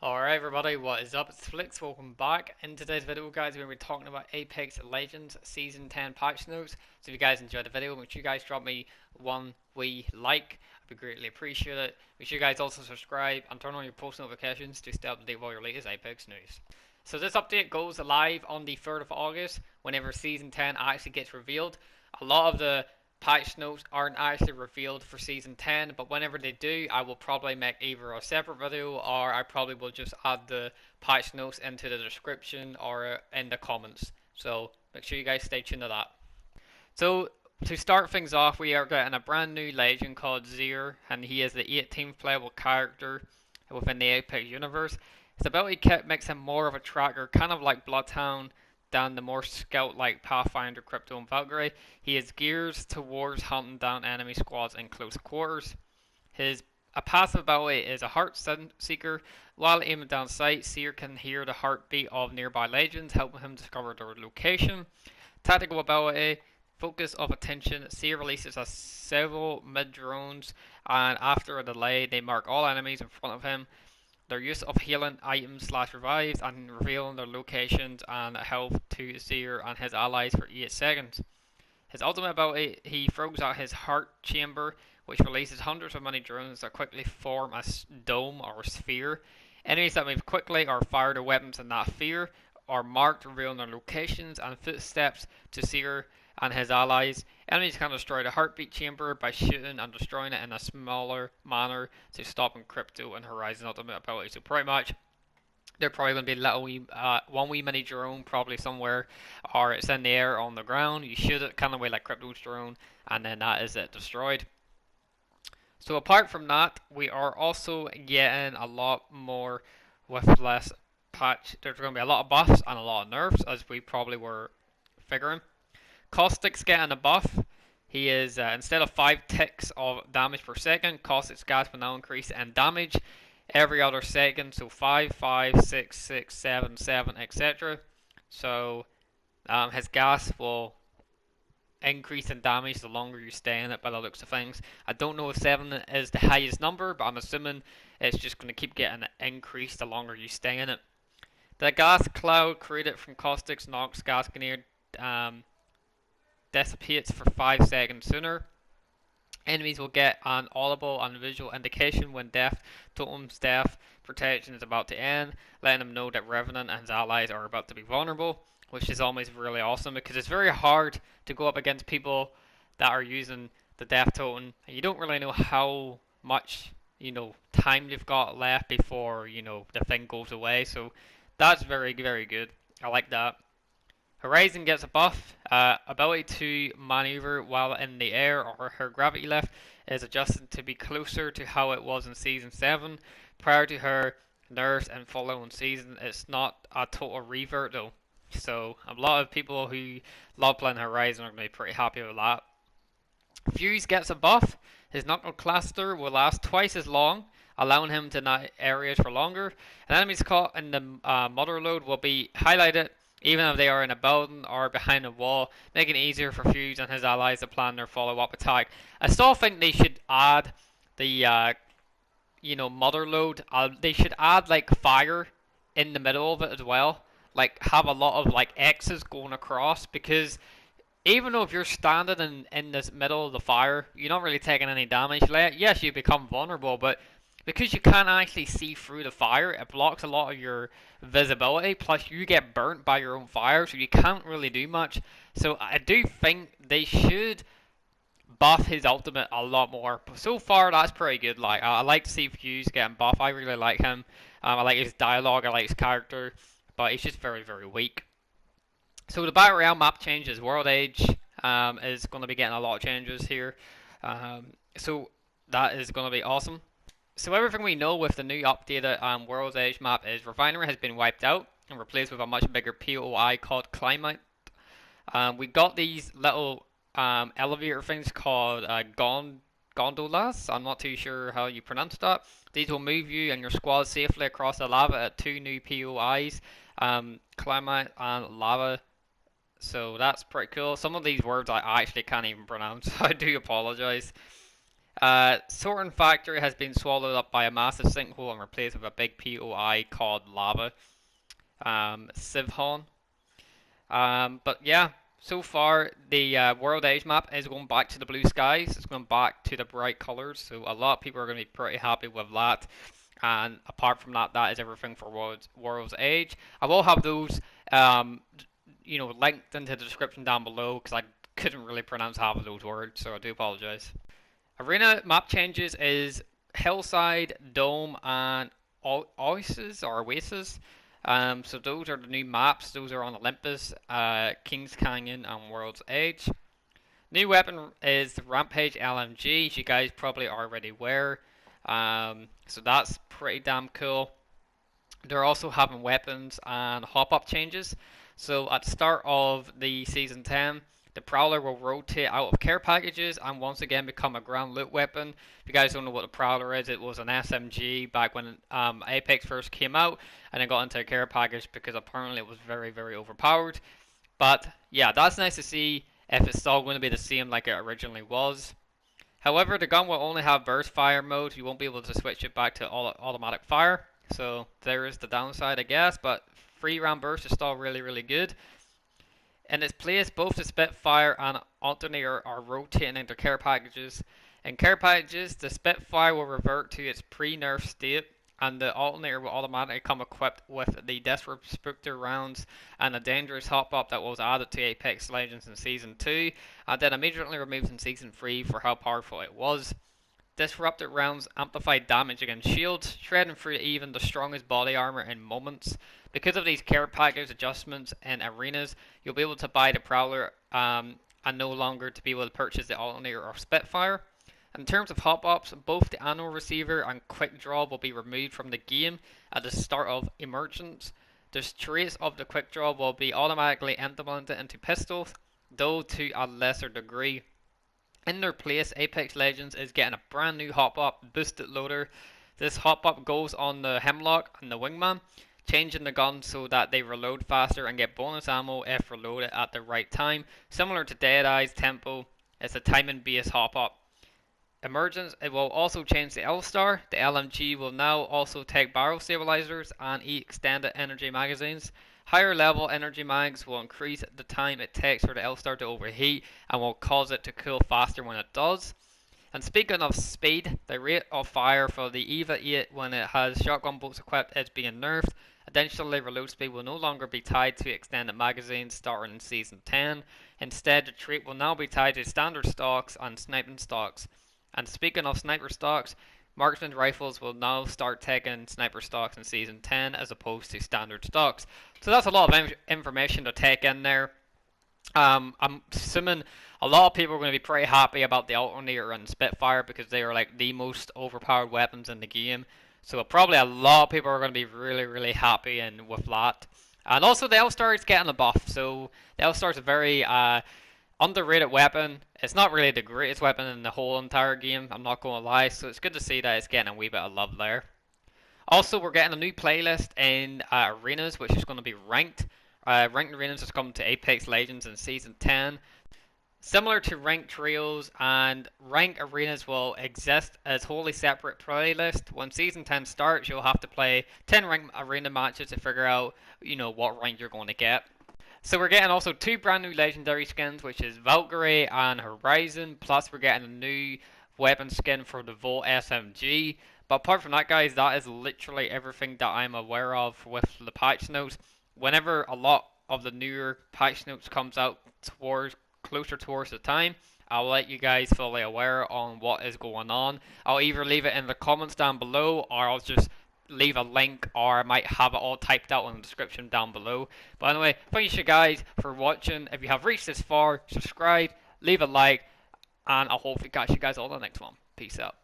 Alright everybody, what is up? It's Flix, welcome back. In today's video guys, we're going to be talking about Apex Legends Season 10 patch notes. So if you guys enjoyed the video, make sure you guys drop me one wee like. I'd be greatly appreciate it. Make sure you guys also subscribe and turn on your post notifications to stay up to date with all your latest Apex news. So this update goes live on the 3rd of August, whenever Season 10 actually gets revealed. A lot of the patch notes aren't actually revealed for Season 10, but whenever they do, I will probably make either a separate video or I probably will just add the patch notes into the description or in the comments. So make sure you guys stay tuned to that. So to start things off, we are getting a brand new legend called Seer, and he is the 18th playable character within the Apex universe. His ability kit makes him more of a tracker, kind of like Bloodhound, than the more scout-like Pathfinder, Crypto, and Valkyrie. He is geared towards hunting down enemy squads in close quarters. His passive ability is a heart seeker. While aiming down sight, Seer can hear the heartbeat of nearby legends, helping him discover their location. Tactical ability, focus of attention. Seer releases several mid-drones, and after a delay, they mark all enemies in front of him. Their use of healing items / revives and revealing their locations and health to Seer and his allies for 8 seconds. His ultimate ability, he throws out his heart chamber, which releases hundreds of mini drones that quickly form a dome or sphere. Enemies that move quickly or fire their weapons in that sphere are marked, revealing their locations and footsteps to Seer and his allies. Enemies can destroy the heartbeat chamber by shooting and destroying it in a smaller manner to stop Crypto and Horizon ultimate ability. So pretty much they're probably going to be little one wee mini drone probably somewhere, or it's in the air on the ground. You shoot it kind of way like Crypto's drone, and then that is it, destroyed. So apart from that, we are also getting a lot more with less patch. There's going to be a lot of buffs and a lot of nerfs, as we probably were figuring. Caustics getting a buff. He is, instead of 5 ticks of damage per second, Caustics gas will now increase in damage every other second. So 5, 5, 6, 6, 7, 7, etc. So his gas will increase in damage the longer you stay in it by the looks of things. I don't know if 7 is the highest number, but I'm assuming it's just going to keep getting increased the longer you stay in it. The gas cloud created from Caustics knocks gas grenade dissipates for 5 seconds sooner. Enemies will get an audible and visual indication when Death Totem's death protection is about to end, letting them know that Revenant and his allies are about to be vulnerable, which is always really awesome because it's very hard to go up against people that are using the Death Totem and you don't really know how much time they've got left before the thing goes away. So that's very, very good. I like that. Horizon gets a buff. Ability to maneuver while in the air, or her gravity lift is adjusted to be closer to how it was in Season 7. Prior to her nerfs and following season, it's not a total revert though. So a lot of people who love playing Horizon are going to be pretty happy with that. Fuse gets a buff. His knuckle cluster will last twice as long, allowing him to nut areas for longer. And enemies caught in the mother load will be highlighted even if they are in a building or behind a wall, making it easier for Fuse and his allies to plan their follow-up attack. I still think they should add the mother load. They should add like fire in the middle of it as well. Like have a lot of like X's going across, because even though if you're standing in this middle of the fire, you're not really taking any damage. Yes, you become vulnerable, but because you can't actually see through the fire, it blocks a lot of your visibility. Plus, you get burnt by your own fire, so you can't really do much. So I do think they should buff his ultimate a lot more. But so far, that's pretty good. Like I like to see Fuse getting buff. I really like him. I like his dialogue. I like his character, but he's just very, very weak. So the Battle Royale map changes. World Age is going to be getting a lot of changes here. So that is going to be awesome. So everything we know with the new updated World's Edge map is Refinery has been wiped out and replaced with a much bigger POI called Climate. We got these little elevator things called Gondolas. I'm not too sure how you pronounce that. These will move you and your squad safely across the lava at 2 new POIs, Climate and Lava. So that's pretty cool. Some of these words I actually can't even pronounce, so I do apologize. Sorting Factory has been swallowed up by a massive sinkhole and replaced with a big POI called Lava Siphon. But yeah, so far the World Age map is going back to the blue skies. It's going back to the bright colors. So a lot of people are going to be pretty happy with that. And apart from that, that is everything for World's Age. I will have those, linked into the description down below because I couldn't really pronounce half of those words, so I do apologize. Arena map changes is Hillside, Dome, and Oasis or Oasis. So those are the new maps. Those are on Olympus, Kings Canyon, and World's Edge. New weapon is the Rampage LMG, as you guys probably already aware. So that's pretty damn cool. They're also having weapons and hop-up changes. So at the start of the Season 10, the Prowler will rotate out of care packages and once again become a ground loot weapon. If you guys don't know what the Prowler is, it was an SMG back when Apex first came out and it got into a care package because apparently it was very, very overpowered. But yeah, that's nice to see if it's still going to be the same like it originally was. However, the gun will only have burst fire mode. You won't be able to switch it back to automatic fire. So there is the downside, I guess, but free round burst is still really, really good. In its place, both the Spitfire and Alternator are rotating into care packages. In care packages, the Spitfire will revert to its pre-nerfed state, and the Alternator will automatically come equipped with the Disruptor rounds and a dangerous hop-up that was added to Apex Legends in Season 2, and then immediately removed in Season 3 for how powerful it was. Disruptor rounds amplify damage against shields, shredding through even the strongest body armor in moments. Because of these care package adjustments in arenas, you'll be able to buy the Prowler and no longer to be able to purchase the Alternator or Spitfire. In terms of hop-ups, both the Annual Receiver and Quick Draw will be removed from the game at the start of Emergence. The traits of the Quick Draw will be automatically implemented into pistols, though to a lesser degree. In their place, Apex Legends is getting a brand new hop-up, Boosted Loader. This hop-up goes on the Hemlock and the Wingman, changing the gun so that they reload faster and get bonus ammo if reloaded at the right time. Similar to Deadeye's Tempo, it's a timing-based hop-up. Emergence, it will also change the L-Star. The LMG will now also take barrel stabilizers and extended energy magazines. Higher level energy mags will increase the time it takes for the L-Star to overheat and will cause it to cool faster when it does. And speaking of speed, the rate of fire for the EVA 8 when it has shotgun bolts equipped is being nerfed. Additionally, reload speed will no longer be tied to extended magazines starting in Season 10. Instead, the trait will now be tied to standard stocks and sniping stocks. And speaking of sniper stocks, marksman rifles will now start taking sniper stocks in Season 10 as opposed to standard stocks. So that's a lot of information to take in there. I'm assuming a lot of people are going to be pretty happy about the Alternator and Spitfire because they are like the most overpowered weapons in the game. So probably a lot of people are going to be really, really happy with that. And also the L-Star is getting a buff. So the L-Star is a very underrated weapon. It's not really the greatest weapon in the whole entire game, I'm not going to lie, so it's good to see that it's getting a wee bit of love there. Also, we're getting a new playlist in arenas, which is going to be ranked. Ranked arenas has come to Apex Legends in Season 10. Similar to ranked trios, and ranked arenas will exist as wholly separate playlists. When Season 10 starts, you'll have to play 10 ranked arena matches to figure out, what rank you're going to get. So we're getting also 2 brand new legendary skins, which is Valkyrie and Horizon, plus we're getting a new weapon skin for the Volt SMG. But apart from that, guys, that is literally everything that I'm aware of with the patch notes. Whenever a lot of the newer patch notes comes out closer towards the time, I'll let you guys fully aware on what is going on. I'll either leave it in the comments down below, or I'll just leave a link, or I might have it all typed out in the description down below. But anyway, thank you guys for watching. If you have reached this far, subscribe, leave a like, and I'll hopefully catch you guys all in the next one. Peace out.